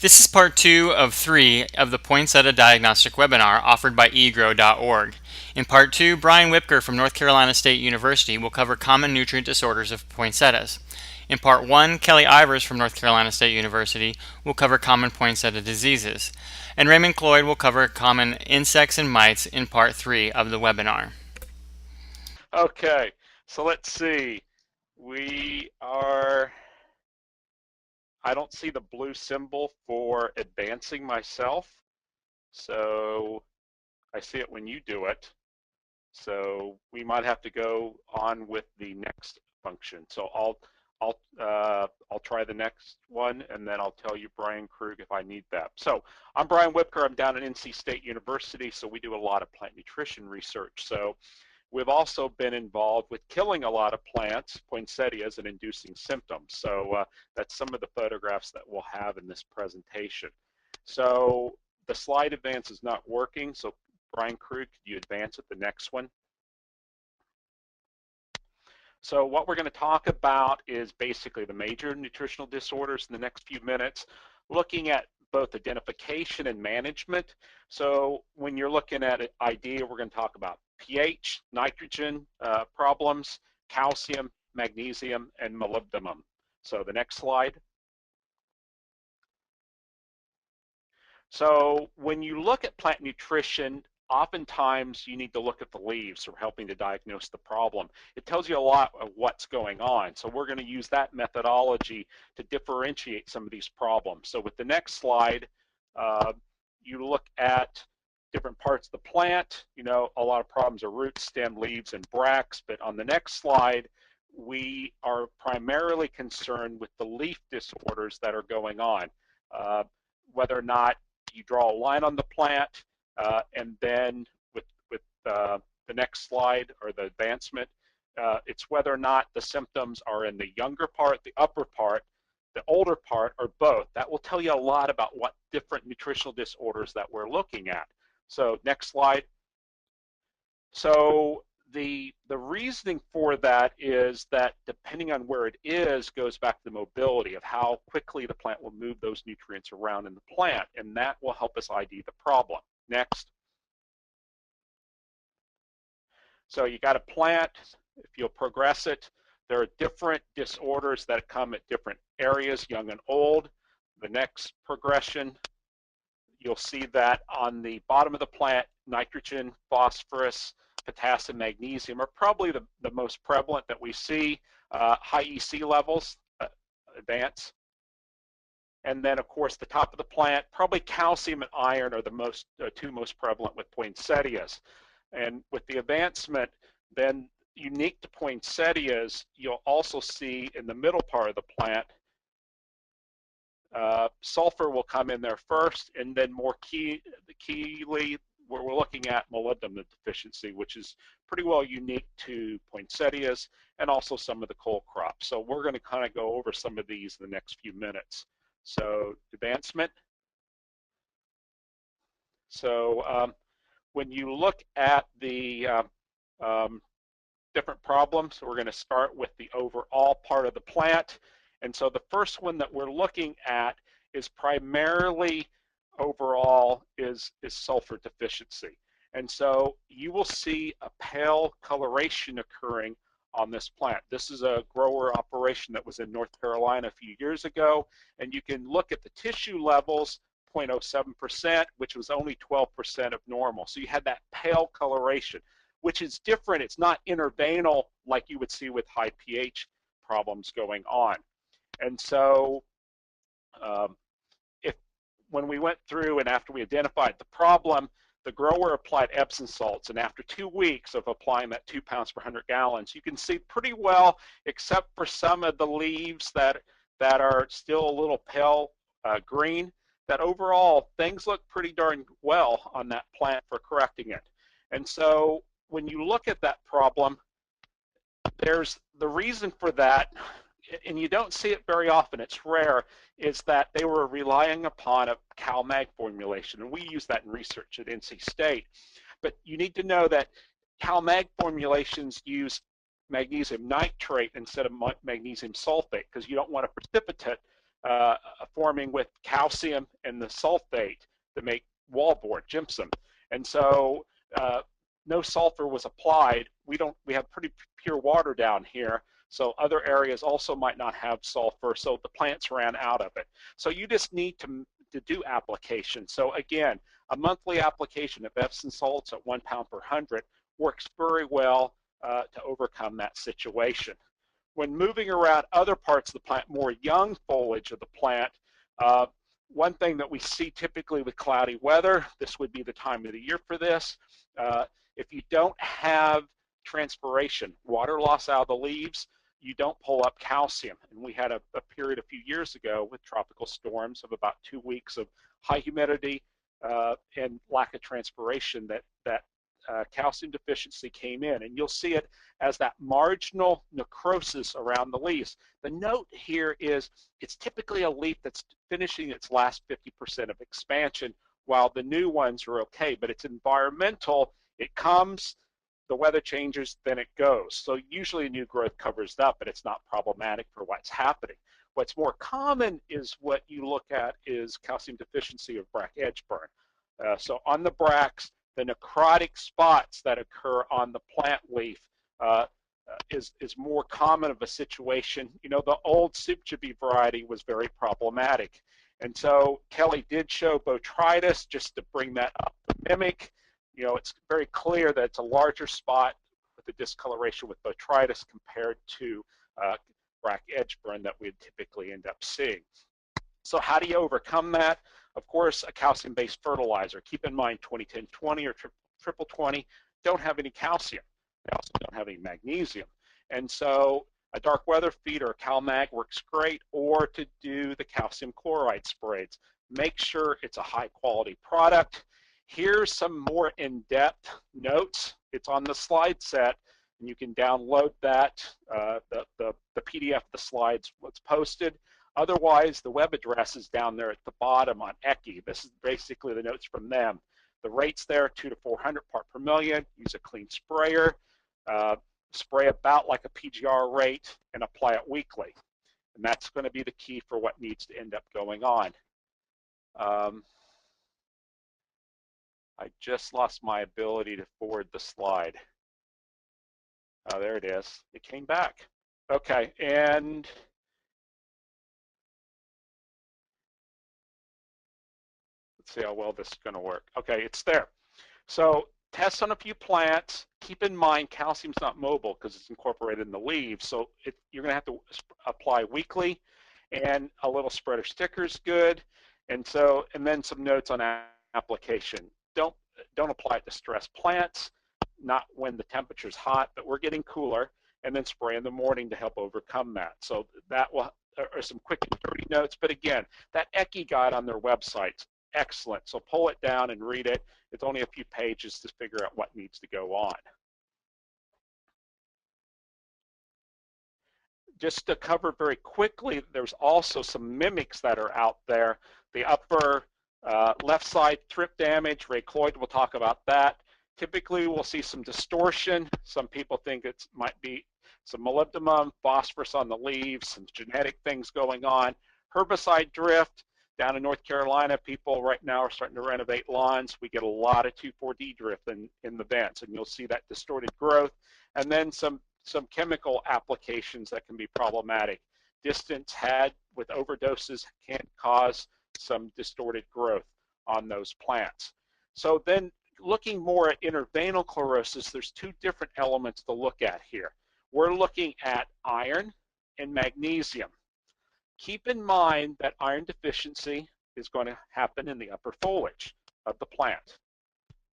This is part 2 of 3 of the Poinsettia Diagnostic webinar offered by e-GRO.org. In part 2, Brian Whipker from North Carolina State University will cover common nutrient disorders of poinsettias. In part 1, Kelly Ivers from North Carolina State University will cover common poinsettia diseases. And Raymond Cloyd will cover common insects and mites in part 3 of the webinar. Okay, so let's see. We are, I don't see the blue symbol for advancing myself. So I see it when you do it. So we might have to go on with the next function. So I'll try the next one, and then I'll tell you, Brian Krug, if I need that. So I'm Brian Whipker. I'm down at NC State University, so we do a lot of plant nutrition research. So we've also been involved with killing a lot of plants, poinsettias, and inducing symptoms. So that's some of the photographs that we'll have in this presentation. So the slide advance is not working, so Brian Krug, could you advance it, the next one? So what we're going to talk about is basically the major nutritional disorders in the next few minutes, looking at both identification and management. So when you're looking at an idea, we're going to talk about pH, nitrogen problems, calcium, magnesium, and molybdenum. So the next slide. So when you look at plant nutrition, oftentimes you need to look at the leaves for helping to diagnose the problem. It tells you a lot of what's going on. So we're going to use that methodology to differentiate some of these problems. So with the next slide, you look at different parts of the plant. You know, a lot of problems are roots, stem, leaves, and bracts. But on the next slide, we are primarily concerned with the leaf disorders that are going on. Whether or not you draw a line on the plant, and then with the next slide or the advancement, it's whether or not the symptoms are in the younger part, the upper part, the older part, or both. That will tell you a lot about what different nutritional disorders that we're looking at. So next slide. So the reasoning for that is that depending on where it is goes back to the mobility of how quickly the plant will move those nutrients around in the plant, and that will help us ID the problem. Next. So you got a plant, if you'll progress it, there are different disorders that come at different areas, young and old. The next progression, you'll see that on the bottom of the plant, nitrogen, phosphorus, potassium, magnesium are probably the most prevalent that we see. High EC levels, advance. And then, of course, the top of the plant, probably calcium and iron are the two most prevalent with poinsettias. And with the advancement, then unique to poinsettias, you'll also see in the middle part of the plant, sulfur will come in there first, and then more keyly, we're looking at molybdenum deficiency, which is pretty well unique to poinsettias and also some of the cole crops. So we're going to kind of go over some of these in the next few minutes. So advancement. So when you look at the different problems, we're going to start with the overall part of the plant. And so the first one that we're looking at is primarily overall is sulfur deficiency. And so you will see a pale coloration occurring on this plant. This is a grower operation that was in North Carolina a few years ago, and you can look at the tissue levels, 0.07%, which was only 12% of normal. So you had that pale coloration, which is different. It's not intervanal like you would see with high pH problems going on. And so when we went through and after we identified the problem, the grower applied Epsom salts, and after 2 weeks of applying that 2 pounds per 100 gallons, you can see pretty well, except for some of the leaves that are still a little pale green, that overall things look pretty darn well on that plant for correcting it. And so when you look at that problem, there's the reason for that, and you don't see it very often, it's rare, is that they were relying upon a CalMag formulation, and we use that in research at NC State. But you need to know that CalMag formulations use magnesium nitrate instead of magnesium sulfate because you don't want a precipitate forming with calcium and the sulfate to make wallboard, gypsum. And so no sulfur was applied. We have pretty pure water down here, so other areas also might not have sulfur, so the plants ran out of it. So you just need to do application. So again, a monthly application of Epsom salts at 1 pound per 100 works very well to overcome that situation. When moving around other parts of the plant, more young foliage of the plant, one thing that we see typically with cloudy weather, this would be the time of the year for this, if you don't have transpiration, water loss out of the leaves, you don't pull up calcium. And we had a period a few years ago with tropical storms of about 2 weeks of high humidity and lack of transpiration that calcium deficiency came in. And you'll see it as that marginal necrosis around the leaves. The note here is it's typically a leaf that's finishing its last 50% of expansion, while the new ones are okay, but it's environmental. It comes, the weather changes, then it goes. So usually new growth covers that, but it's not problematic for what's happening. What's more common is what you look at is calcium deficiency of bract edge burn. So on the bracts, the necrotic spots that occur on the plant leaf is more common of a situation. You know, the old Sipjaby variety was very problematic. And so Kelly did show botrytis just to bring that up to mimic. You know, it's very clear that it's a larger spot with the discoloration with botrytis compared to bract edge burn that we'd typically end up seeing. So how do you overcome that? Of course, a calcium-based fertilizer. Keep in mind 20-10-20 or triple 20 don't have any calcium. They also don't have any magnesium. And so a dark weather feed or a CalMag works great, or to do the calcium chloride sprays. Make sure it's a high quality product. Here's some more in-depth notes. It's on the slide set, and you can download that, the PDF of the slides, what's posted. Otherwise, the web address is down there at the bottom on e-GRO. This is basically the notes from them. The rates there, 2 to 400 part per million. Use a clean sprayer. Spray about like a PGR rate and apply it weekly. And that's going to be the key for what needs to end up going on. I just lost my ability to forward the slide. Oh, there it is. It came back. Okay, and let's see how well this is going to work. Okay, it's there. So test on a few plants. Keep in mind calcium's not mobile because it's incorporated in the leaves, so you're going to have to apply weekly, and a little spreader sticker is good. And then some notes on application. Don't apply it to stressed plants, not when the temperature's hot, but we're getting cooler, and then spray in the morning to help overcome that. So that are some quick and dirty notes, but again, that e-GRO guide on their website's excellent. So pull it down and read it. It's only a few pages to figure out what needs to go on. Just to cover very quickly, there's also some mimics that are out there. The upper left side thrip damage, Ray Cloyd will talk about that. Typically, we'll see some distortion. Some people think it might be some molybdenum, phosphorus on the leaves, some genetic things going on. Herbicide drift. Down in North Carolina, people right now are starting to renovate lawns. We get a lot of 2,4-D drift in the vents, and you'll see that distorted growth. And then some chemical applications that can be problematic. Distance had with overdoses can cause some distorted growth on those plants. So then looking more at interveinal chlorosis, there's two different elements to look at here. We're looking at iron and magnesium. Keep in mind that iron deficiency is going to happen in the upper foliage of the plant.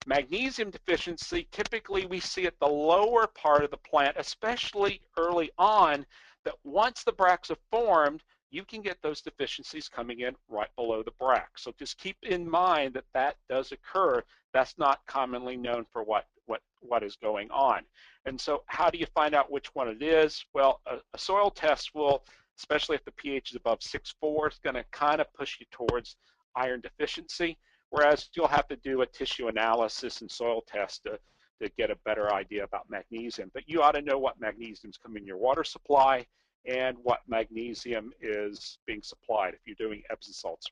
Magnesium deficiency, typically we see at the lower part of the plant, especially early on, that once the bracts have formed, you can get those deficiencies coming in right below the bract. So just keep in mind that that does occur. That's not commonly known for what is going on. And so how do you find out which one it is? Well, a soil test will, especially if the pH is above 6.4, it's going to kind of push you towards iron deficiency, whereas you'll have to do a tissue analysis and soil test to get a better idea about magnesium. But you ought to know what magnesium's coming in your water supply and what magnesium is being supplied if you're doing Epsom salts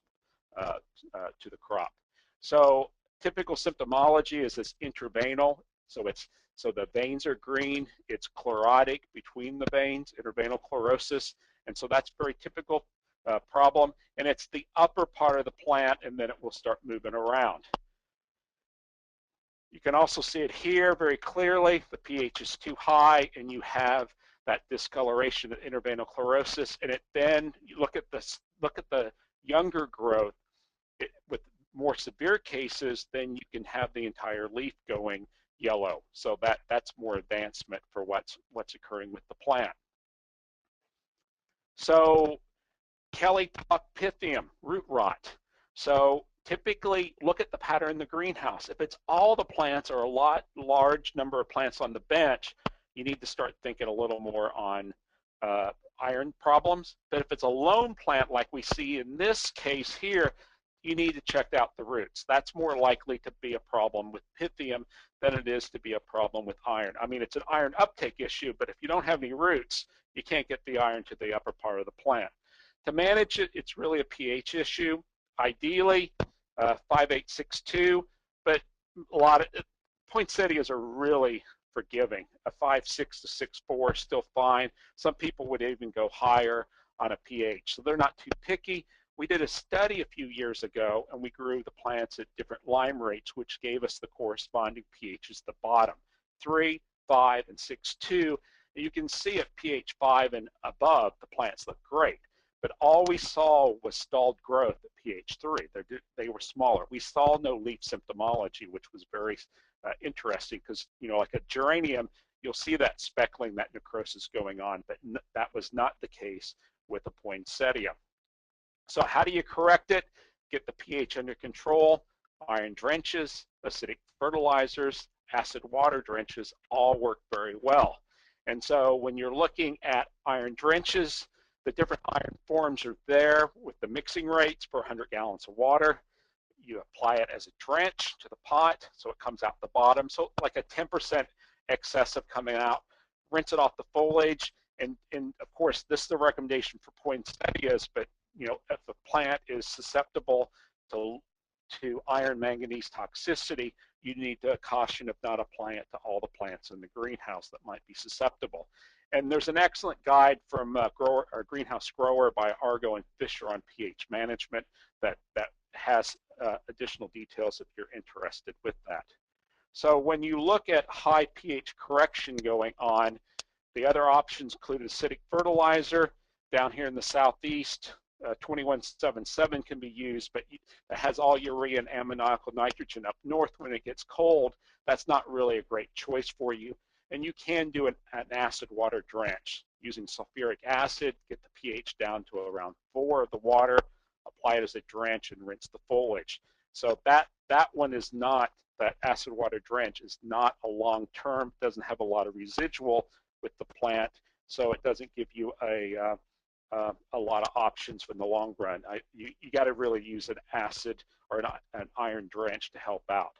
to the crop. So typical symptomology is this intraveinal. So the veins are green. It's chlorotic between the veins, intraveinal chlorosis, and so that's very typical problem. And it's the upper part of the plant, and then it will start moving around. You can also see it here very clearly. The pH is too high, and you have that discoloration of intraveinal chlorosis. And then you look at the younger growth. With more severe cases, then you can have the entire leaf going yellow. So that's more advancement for what's occurring with the plant. So Kelly talked Pythium, root rot. So typically look at the pattern in the greenhouse. If it's all the plants or a large number of plants on the bench, you need to start thinking a little more on iron problems. But if it's a lone plant like we see in this case here, you need to check out the roots. That's more likely to be a problem with Pythium than it is to be a problem with iron. I mean, it's an iron uptake issue, but if you don't have any roots, you can't get the iron to the upper part of the plant. To manage it, it's really a pH issue. Ideally, 5.862, but a lot of poinsettias are really forgiving. A 5.6 to 6.4 is still fine. Some people would even go higher on a pH, so they're not too picky. We did a study a few years ago, and we grew the plants at different lime rates, which gave us the corresponding pHs at the bottom, 3, 5, and 6.2. You can see at pH 5 and above, the plants look great. But all we saw was stalled growth at pH 3. They were smaller. We saw no leaf symptomology, which was very interesting because, you know, like a geranium, you'll see that speckling, that necrosis going on, but that was not the case with a poinsettia. So how do you correct it? Get the pH under control. Iron drenches, acidic fertilizers, acid water drenches all work very well. And so when you're looking at iron drenches, the different iron forms are there with the mixing rates per 100 gallons of water. You apply it as a drench to the pot so it comes out the bottom. So like a 10% excessive coming out. Rinse it off the foliage. And of course, this is the recommendation for poinsettias, but you know, if a plant is susceptible to iron manganese toxicity, you need to caution of not applying it to all the plants in the greenhouse that might be susceptible. And there's an excellent guide from Greenhouse Grower by Argo and Fisher on pH management that has additional details if you're interested with that. So when you look at high pH correction going on, the other options include acidic fertilizer. Down here in the southeast, 2177 can be used, but it has all urea and ammoniacal nitrogen. Up north, when it gets cold, that's not really a great choice for you. And you can do an acid water drench using sulfuric acid, get the pH down to around 4 of the water, apply it as a drench, and rinse the foliage. So that one is not, that acid water drench is not a long term, doesn't have a lot of residual with the plant, so it doesn't give you a lot of options for the long run. You got to really use an acid or an iron drench to help out.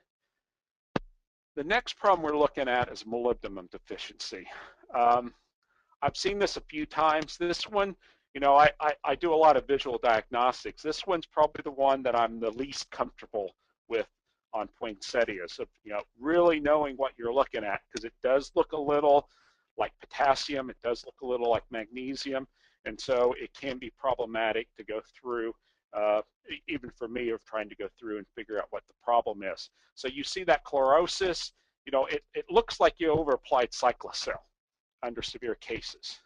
The next problem we're looking at is molybdenum deficiency. I've seen this a few times. This one, you know, I do a lot of visual diagnostics. This one's probably the one that I'm the least comfortable with on poinsettias. So, you know, really knowing what you're looking at, because it does look a little like potassium, it does look a little like magnesium, and so it can be problematic to go through, even for me, of trying to go through and figure out what the problem is. So you see that chlorosis, you know, it looks like you over-applied cyclocel under severe cases.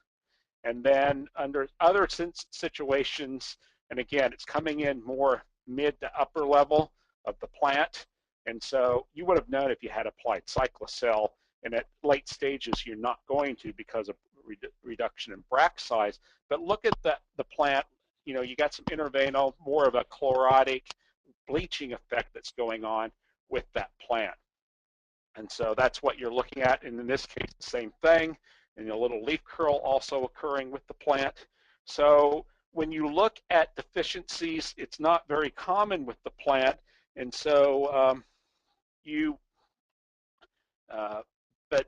And then under other situations, and again, it's coming in more mid to upper level of the plant, and so you would have known if you had applied cyclocel, and at late stages you're not going to because of reduction in bract size. But look at the plant, you know, you got some interveinal, more of a chlorotic bleaching effect that's going on with that plant. And so that's what you're looking at, and in this case, the same thing, and a little leaf curl also occurring with the plant. So when you look at deficiencies, it's not very common with the plant, and so but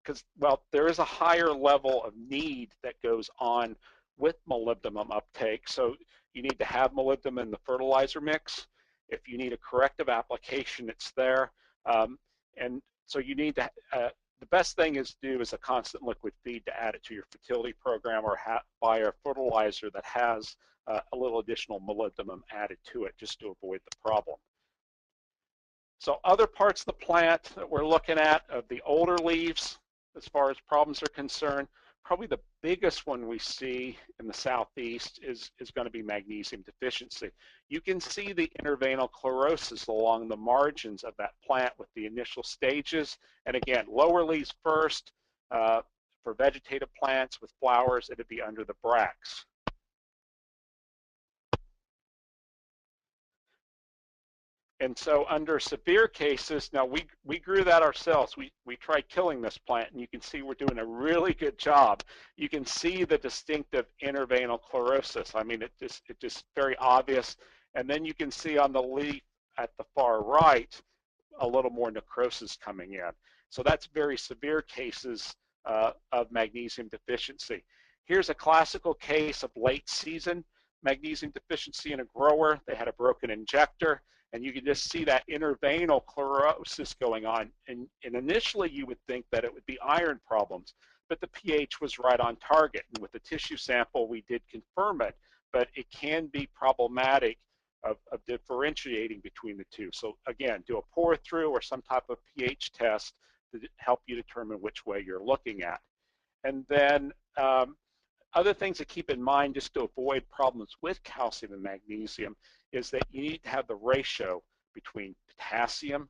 because, well, there is a higher level of need that goes on with molybdenum uptake. So you need to have molybdenum in the fertilizer mix. If you need a corrective application, it's there. And so you need to, the best thing is to do is a constant liquid feed to add it to your fertility program, or buy a fertilizer that has a little additional molybdenum added to it just to avoid the problem. So other parts of the plant that we're looking at of the older leaves, as far as problems are concerned, probably the biggest one we see in the southeast is going to be magnesium deficiency. You can see the interveinal chlorosis along the margins of that plant with the initial stages. And again, lower leaves first. For vegetative plants with flowers, it'd be under the bracts. And so under severe cases, now we grew that ourselves. We tried killing this plant, and you can see we're doing a really good job. You can see the distinctive interveinal chlorosis. I mean, it just very obvious. And then you can see on the leaf at the far right, a little more necrosis coming in. So that's very severe cases of magnesium deficiency. Here's a classical case of late season magnesium deficiency in a grower. They had a broken injector, and you can just see that interveinal chlorosis going on. And initially you would think that it would be iron problems, but the pH was right on target. And with the tissue sample, we did confirm it, but it can be problematic of differentiating between the two. So again, do a pour through or some type of pH test to help you determine which way you're looking at. And then other things to keep in mind just to avoid problems with calcium and magnesium is that you need to have the ratio between potassium,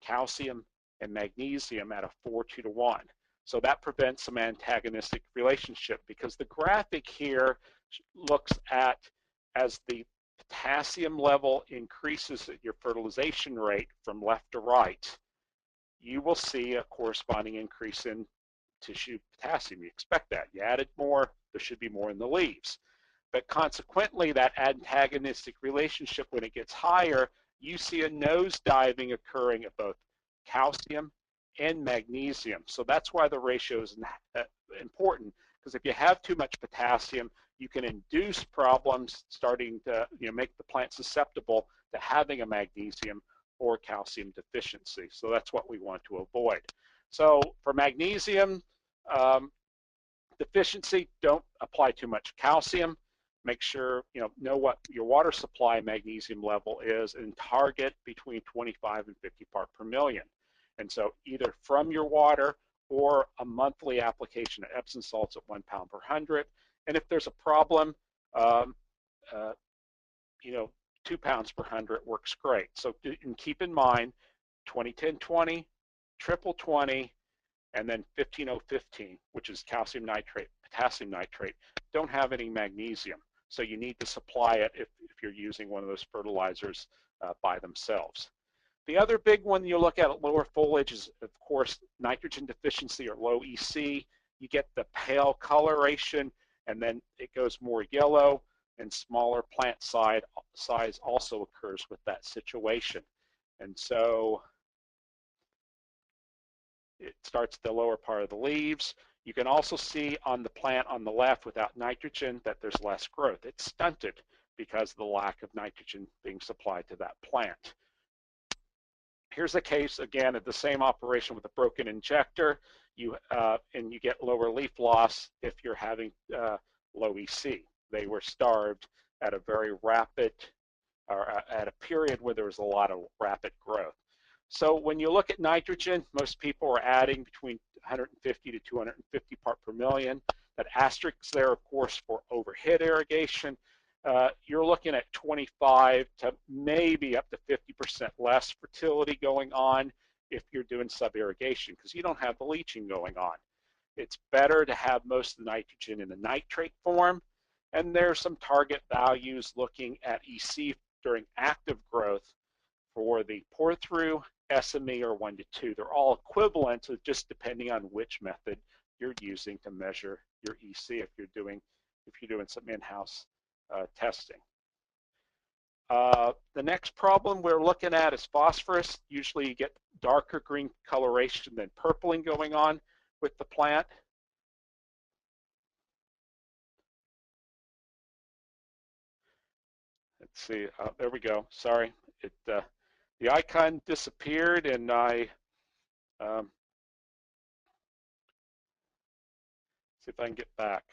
calcium, and magnesium at a 4:2:1. So that prevents some antagonistic relationship, because the graphic here looks at as the potassium level increases at your fertilization rate from left to right, you will see a corresponding increase in tissue potassium. You expect that. You add it more, there should be more in the leaves. But consequently, that antagonistic relationship, when it gets higher, you see a nosediving occurring at both calcium and magnesium. So that's why the ratio is important, because if you have too much potassium, you can induce problems starting to make the plant susceptible to having a magnesium or calcium deficiency. So that's what we want to avoid. So for magnesium deficiency, don't apply too much calcium. Make sure know what your water supply magnesium level is, and target between 25 and 50 part per million. And so either from your water or a monthly application of Epsom salts at 1 pound per 100. And if there's a problem, 2 pounds per 100 works great. So and keep in mind 20-10-20, triple 20, and then 15-0-15, which is calcium nitrate, potassium nitrate, don't have any magnesium. So you need to supply it if you're using one of those fertilizers by themselves. The other big one you look at lower foliage is, of course, nitrogen deficiency or low EC. You get the pale coloration, and then it goes more yellow, and smaller plant size also occurs with that situation. And so it starts at the lower part of the leaves. You can also see on the plant on the left without nitrogen that there's less growth. It's stunted because of the lack of nitrogen being supplied to that plant. Here's a case, again, of the same operation with a broken injector, and you get lower leaf loss if you're having low EC. They were starved at a very rapid, or at a period where there was a lot of rapid growth. So when you look at nitrogen, most people are adding between 150 to 250 part per million. That asterisk there, of course, for overhead irrigation. You're looking at 25 to maybe up to 50% less fertility going on if you're doing sub-irrigation, because you don't have the leaching going on. It's better to have most of the nitrogen in the nitrate form, and there's some target values looking at EC during active growth for the pour-through, SME, or 1 to 2. They're all equivalent, so just depending on which method you're using to measure your EC if you're doing some in-house testing. The next problem we're looking at is phosphorus. Usually you get darker green coloration than purpling going on. with the plant. Let's see, there we go. Sorry, the icon disappeared, and I see if I can get back.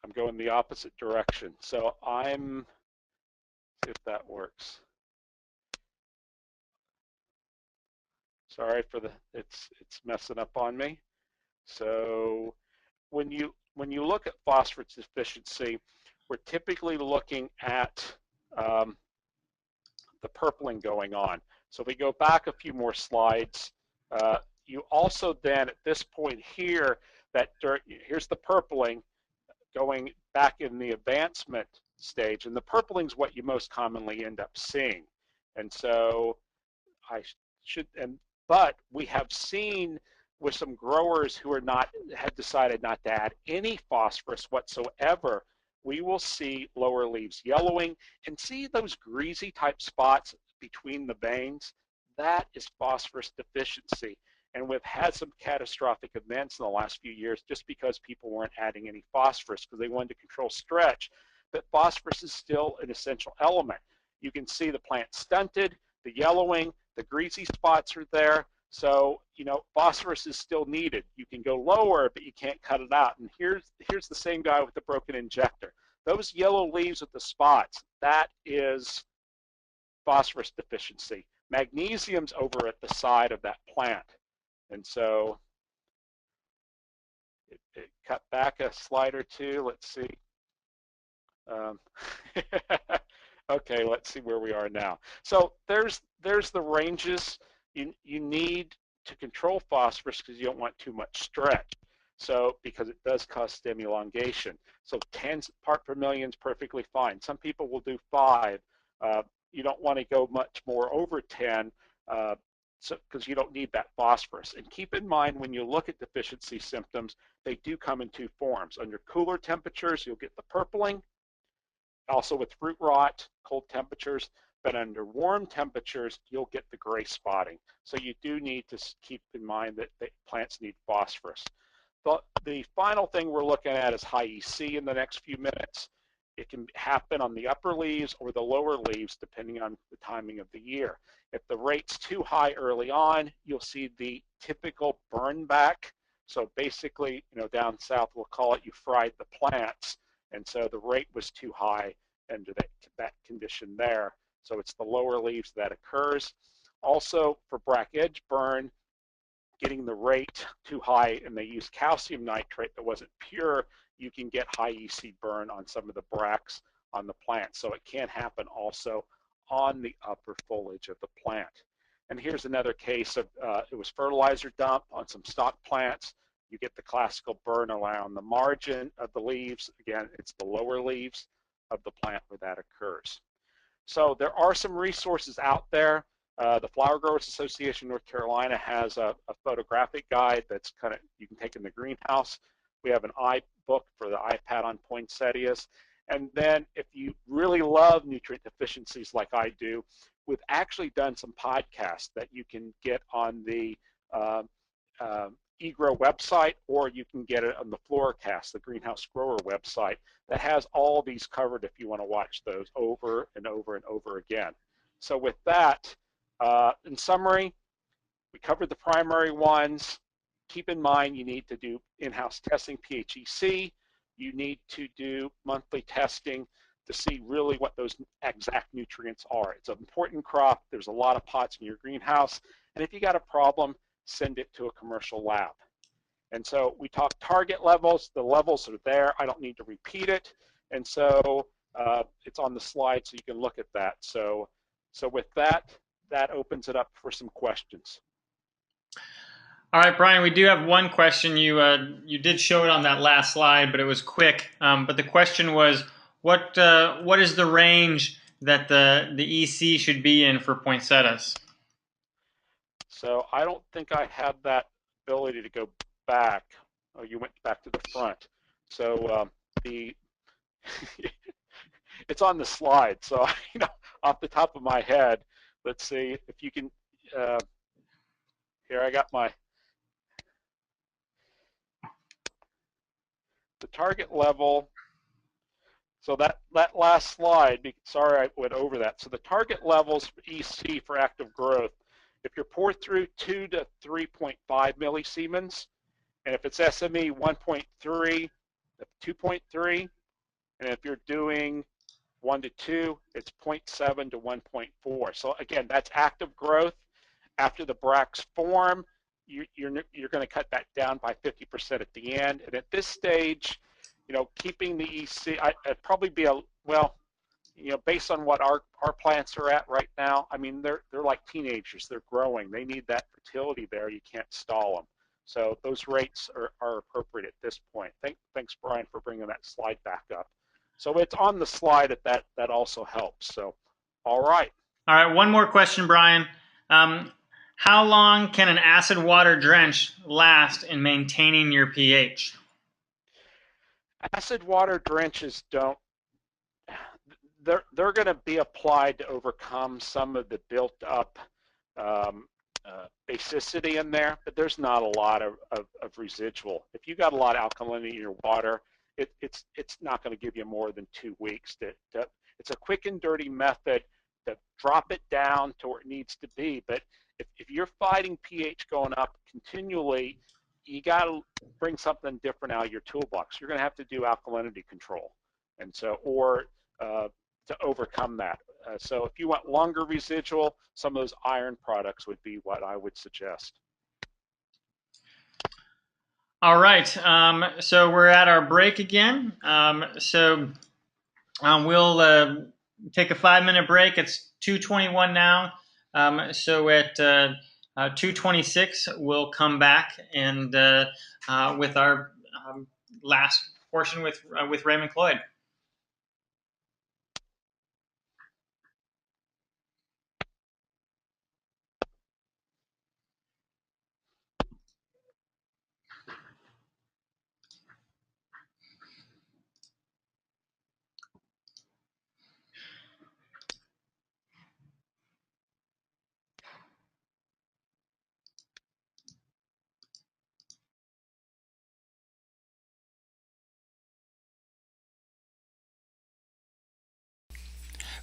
I'm going the opposite direction, so see if that works. Sorry for it's messing up on me. So when you look at phosphorus deficiency, we're typically looking at the purpling going on. So if we go back a few more slides, you also then at this point here, here's the purpling going back in the advancement stage, and the purpling is what you most commonly end up seeing. And so but we have seen with some growers who have decided not to add any phosphorus whatsoever, we will see lower leaves yellowing, and see those greasy type spots between the veins. That is phosphorus deficiency. And we've had some catastrophic events in the last few years just because people weren't adding any phosphorus because they wanted to control stretch. But phosphorus is still an essential element. You can see the plant stunted, the yellowing, the greasy spots are there. So, phosphorus is still needed. You can go lower, but you can't cut it out. And here's the same guy with the broken injector. Those yellow leaves with the spots, that is phosphorus deficiency. Magnesium's over at the side of that plant. And so it cut back a slide or two. Let's see. Okay, let's see where we are now. So there's the ranges you need to control phosphorus because you don't want too much stretch. So because it does cause stem elongation. So 10 part per million is perfectly fine. Some people will do 5. You don't want to go much more over 10 because you don't need that phosphorus. And keep in mind when you look at deficiency symptoms, they do come in 2 forms. Under cooler temperatures, you'll get the purpling. Also with fruit rot, cold temperatures, but under warm temperatures, you'll get the gray spotting. So you do need to keep in mind that plants need phosphorus. The final thing we're looking at is high EC in the next few minutes. It can happen on the upper leaves or the lower leaves, depending on the timing of the year. If the rate's too high early on, you'll see the typical burn back. So basically, down south, we'll call it you fried the plants. And so the rate was too high under that condition there. So it's the lower leaves that occurs. Also, for brack edge burn, getting the rate too high and they use calcium nitrate that wasn't pure, you can get high EC burn on some of the bracts on the plant. So it can happen also on the upper foliage of the plant. And here's another case of it was fertilizer dump on some stock plants. You get the classical burn around the margin of the leaves. Again, it's the lower leaves of the plant where that occurs. So there are some resources out there. The Flower Growers Association of North Carolina has a photographic guide that's you can take in the greenhouse. We have an iBook for the iPad on poinsettias. And then if you really love nutrient deficiencies like I do, we've actually done some podcasts that you can get on the e-GRO website, or you can get it on the Floorcast, the Greenhouse Grower website, that has all these covered if you want to watch those over and over and over again. So with that, in summary, we covered the primary ones. Keep in mind you need to do in-house testing, PHEC. You need to do monthly testing to see really what those exact nutrients are. It's an important crop. There's a lot of pots in your greenhouse. And if you got a problem, send it to a commercial lab. And so we talked target levels. The levels are there. I don't need to repeat it. And so it's on the slide so you can look at that. So with that, that opens it up for some questions. All right, Brian, we do have one question. You did show it on that last slide, but it was quick. But the question was, what is the range that the EC should be in for poinsettias? So I don't think I had that ability to go back. Oh, you went back to the front. So it's on the slide. So off the top of my head, let's see if you can. Here I got my. the target level, so that last slide, sorry I went over that. So the target levels for EC for active growth, if you're poured through 2 to 3.5 millisiemens, and if it's SME 1.3, 2.3, and if you're doing 1 to 2, it's 0.7 to 1.4. So again, that's active growth. After the bracts form, you're going to cut that down by 50% at the end. And at this stage, keeping the EC, I'd probably be based on what our plants are at right now. I mean, they're like teenagers. They're growing. They need that fertility there. You can't stall them. So those rates are appropriate at this point. Thanks, Brian, for bringing that slide back up. So it's on the slide that also helps. So, all right. All right, one more question, Brian. How long can an acid water drench last in maintaining your pH? Acid water drenches they're going to be applied to overcome some of the built up basicity in there, but there's not a lot of residual. If you got a lot of alkalinity in your water, it's not going to give you more than 2 weeks. It's a quick and dirty method to drop it down to where it needs to be. But if you're fighting pH going up continually, you got to bring something different out of your toolbox. You're going to have to do alkalinity control, and so to overcome that. So if you want longer residual, some of those iron products would be what I would suggest. All right, so we're at our break again. We'll take a 5-minute break. It's 2:21 now. So at 2:26, we'll come back and with our last portion with Raymond Cloyd.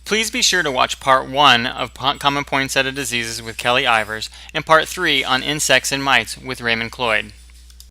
Please be sure to watch Part 1 of Common Poinsettia Diseases with Kelly Ivers and Part 3 on Insects and Mites with Raymond Cloyd.